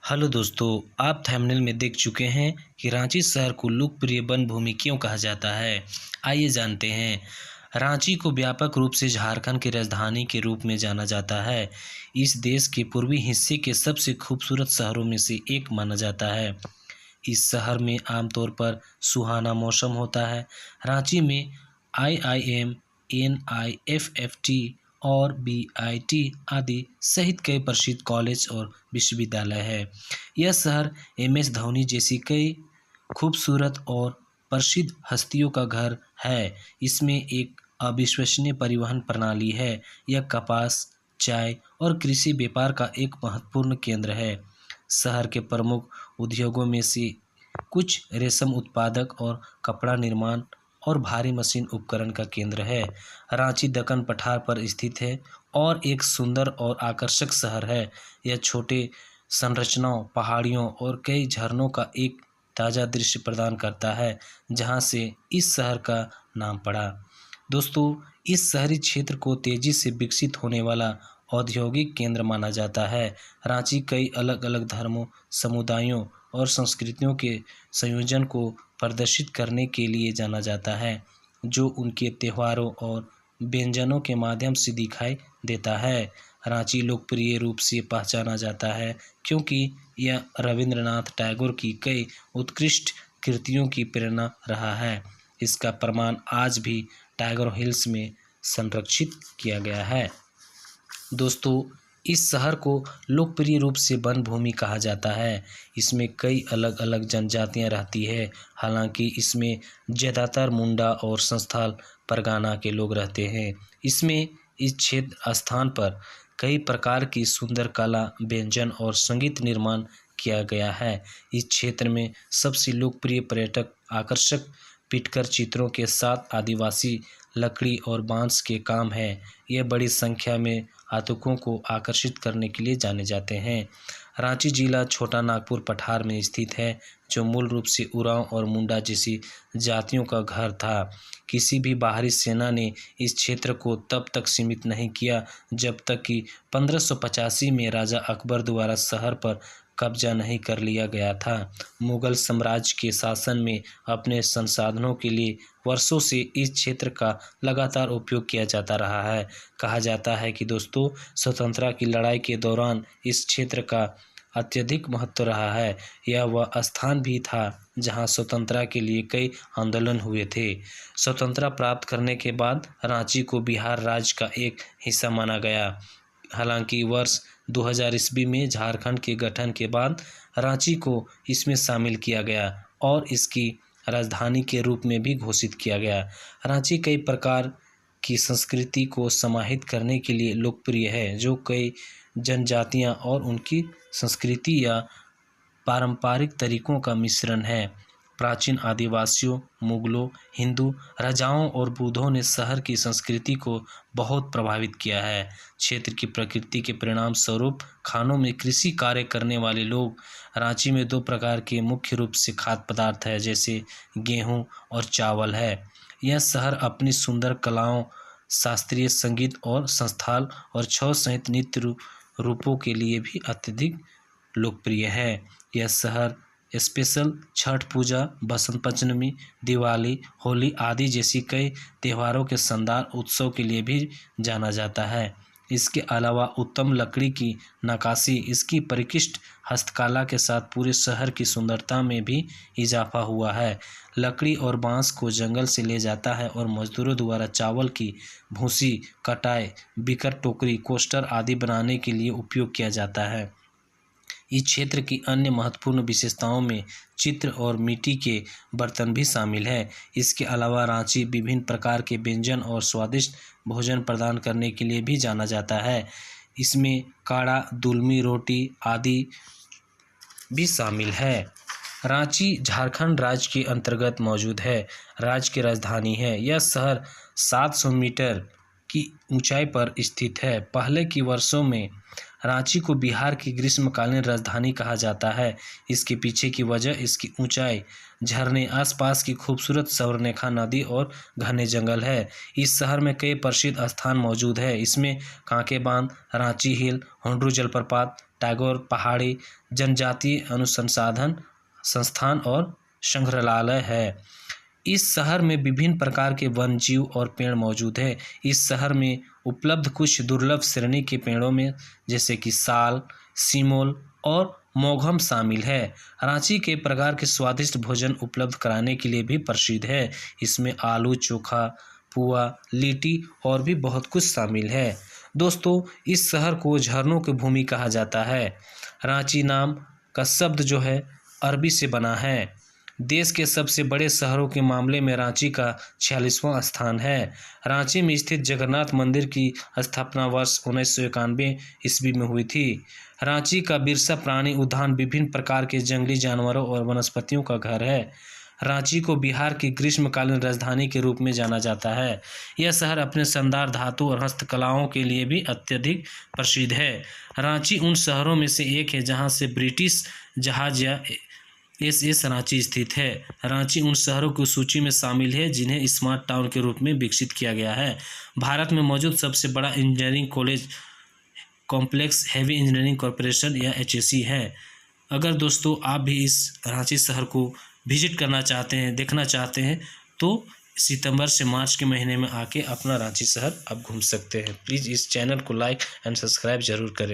Hello दोस्तों, आप thumbnail में देख चुके हैं कि रांची शहर को लोकप्रिय वन भूमि क्यों कहा जाता है। आइए जानते हैं। रांची को व्यापक रूप से झारखंड की राजधानी के रूप में जाना जाता है। इस देश के पूर्वी हिस्से के सबसे खूबसूरत शहरों में से एक माना जाता है। इस शहर में आमतौर पर सुहाना मौसम होता है। रांची में IIM, NIFFT और BIT आदि सहित कई प्रसिद्ध कॉलेज और विश्वविद्यालय है। यह शहर MS धोनी जैसी कई खूबसूरत और प्रसिद्ध हस्तियों का घर है। इसमें एक अविश्वसनीय परिवहन प्रणाली है। यह कपास, चाय और कृषि व्यापार का एक महत्वपूर्ण केंद्र है। शहर के प्रमुख उद्योगों में से कुछ रेशम उत्पादक और कपड़ा निर्माण और भारी मशीन उपकरण का केंद्र है। रांची दक्कन पठार पर स्थित है और एक सुंदर और आकर्षक शहर है। यह छोटे संरचनाओं, पहाड़ियों और कई झरनों का एक ताज़ा दृश्य प्रदान करता है, जहां से इस शहर का नाम पड़ा। दोस्तों, इस शहरी क्षेत्र को तेजी से विकसित होने वाला औद्योगिक केंद्र माना जाता है। रांची कई अलग अलग धर्मों, समुदायों और संस्कृतियों के संयोजन को प्रदर्शित करने के लिए जाना जाता है, जो उनके त्योहारों और व्यंजनों के माध्यम से दिखाई देता है। रांची लोकप्रिय रूप से पहचाना जाता है क्योंकि यह रविंद्रनाथ टैगोर की कई उत्कृष्ट कृतियों की प्रेरणा रहा है। इसका प्रमाण आज भी टाइगर हिल्स में संरक्षित किया गया है। दोस्तों, इस शहर को लोकप्रिय रूप से वन भूमि कहा जाता है। इसमें कई अलग अलग जनजातियां रहती है। हालांकि इसमें ज़्यादातर मुंडा और संथाल परगना के लोग रहते हैं। इसमें इस क्षेत्र स्थान पर कई प्रकार की सुंदर कला, व्यंजन और संगीत निर्माण किया गया है। इस क्षेत्र में सबसे लोकप्रिय पर्यटक आकर्षक पिटकर चित्रों के साथ आदिवासी लकड़ी और बांस के काम है। यह बड़ी संख्या में आतंकों को आकर्षित करने के लिए जाने जाते हैं। रांची जिला छोटा नागपुर पठार में स्थित है, जो मूल रूप से उरांव और मुंडा जैसी जातियों का घर था। किसी भी बाहरी सेना ने इस क्षेत्र को तब तक सीमित नहीं किया जब तक कि 1585 में राजा अकबर द्वारा शहर पर कब्जा नहीं कर लिया गया था। मुगल साम्राज्य के शासन में अपने संसाधनों के लिए वर्षों से इस क्षेत्र का लगातार उपयोग किया जाता रहा है। कहा जाता है कि दोस्तों, स्वतंत्रता की लड़ाई के दौरान इस क्षेत्र का अत्यधिक महत्व रहा है। यह वह स्थान भी था जहां स्वतंत्रता के लिए कई आंदोलन हुए थे। स्वतंत्रता प्राप्त करने के बाद रांची को बिहार राज्य का एक हिस्सा माना गया। हालांकि वर्ष 2000 ईस्वी में झारखंड के गठन के बाद रांची को इसमें शामिल किया गया और इसकी राजधानी के रूप में भी घोषित किया गया। रांची कई प्रकार की संस्कृति को समाहित करने के लिए लोकप्रिय है, जो कई जनजातियां और उनकी संस्कृति या पारंपरिक तरीकों का मिश्रण है। प्राचीन आदिवासियों, मुगलों, हिंदू राजाओं और बुद्धों ने शहर की संस्कृति को बहुत प्रभावित किया है। क्षेत्र की प्रकृति के परिणाम स्वरूप खानों में कृषि कार्य करने वाले लोग। रांची में दो प्रकार के मुख्य रूप से खाद्य पदार्थ है, जैसे गेहूं और चावल है। यह शहर अपनी सुंदर कलाओं, शास्त्रीय संगीत और संथाल और छऊ सहित नृत्य रूपों के लिए भी अत्यधिक लोकप्रिय है। यह शहर स्पेशल छठ पूजा, बसंत पंचमी, दिवाली, होली आदि जैसी कई त्योहारों के शानदार उत्सव के लिए भी जाना जाता है। इसके अलावा उत्तम लकड़ी की नक्काशी, इसकी परिष्कृत हस्तकला के साथ पूरे शहर की सुंदरता में भी इजाफा हुआ है। लकड़ी और बांस को जंगल से ले जाता है और मजदूरों द्वारा चावल की भूसी, कटाई, बिकर टोकरी, कोस्टर आदि बनाने के लिए उपयोग किया जाता है। इस क्षेत्र की अन्य महत्वपूर्ण विशेषताओं में चित्र और मिट्टी के बर्तन भी शामिल है। इसके अलावा रांची विभिन्न प्रकार के व्यंजन और स्वादिष्ट भोजन प्रदान करने के लिए भी जाना जाता है। इसमें काढ़ा, दुलमी रोटी आदि भी शामिल है। रांची झारखंड राज्य के अंतर्गत मौजूद है। राज्य की राजधानी है। यह शहर 700 मीटर की ऊंचाई पर स्थित है। पहले के वर्षों में रांची को बिहार की ग्रीष्मकालीन राजधानी कहा जाता है। इसके पीछे की वजह इसकी ऊंचाई, झरने, आसपास की खूबसूरत स्वर्णरेखा नदी और घने जंगल है। इस शहर में कई प्रसिद्ध स्थान मौजूद है। इसमें कांके बांध, रांची हिल, हुंडरू जलप्रपात, टैगोर पहाड़ी, जनजातीय अनुसंधान संस्थान और संग्रहालय है। इस शहर में विभिन्न प्रकार के वन जीव और पेड़ मौजूद है। इस शहर में उपलब्ध कुछ दुर्लभ श्रेणी के पेड़ों में जैसे कि साल, सीमोल और मोघम शामिल है। रांची के प्रकार के स्वादिष्ट भोजन उपलब्ध कराने के लिए भी प्रसिद्ध है। इसमें आलू चोखा, पुआ, लिट्टी और भी बहुत कुछ शामिल है। दोस्तों, इस शहर को झरनों की भूमि कहा जाता है। रांची नाम का शब्द जो है अरबी से बना है। देश के सबसे बड़े शहरों के मामले में रांची का 46वां स्थान है। रांची में स्थित जगन्नाथ मंदिर की स्थापना वर्ष 1991 ईस्वी में हुई थी। रांची का बिरसा प्राणी उद्यान विभिन्न प्रकार के जंगली जानवरों और वनस्पतियों का घर है। रांची को बिहार की ग्रीष्मकालीन राजधानी के रूप में जाना जाता है। यह शहर अपने शानदार धातु और हस्तकलाओं के लिए भी अत्यधिक प्रसिद्ध है। रांची उन शहरों में से एक है जहां से ब्रिटिश जहाज या एस रांची स्थित है। रांची उन शहरों की सूची में शामिल है जिन्हें स्मार्ट टाउन के रूप में विकसित किया गया है। भारत में मौजूद सबसे बड़ा engineering college complex heavy engineering corporation या HEC है। अगर दोस्तों आप भी इस रांची शहर को विजिट करना चाहते हैं, देखना चाहते हैं, तो सितंबर से मार्च के महीने में आके अपना रांची शहर आप घूम सकते हैं। प्लीज़ इस चैनल को लाइक एंड सब्सक्राइब जरूर करें।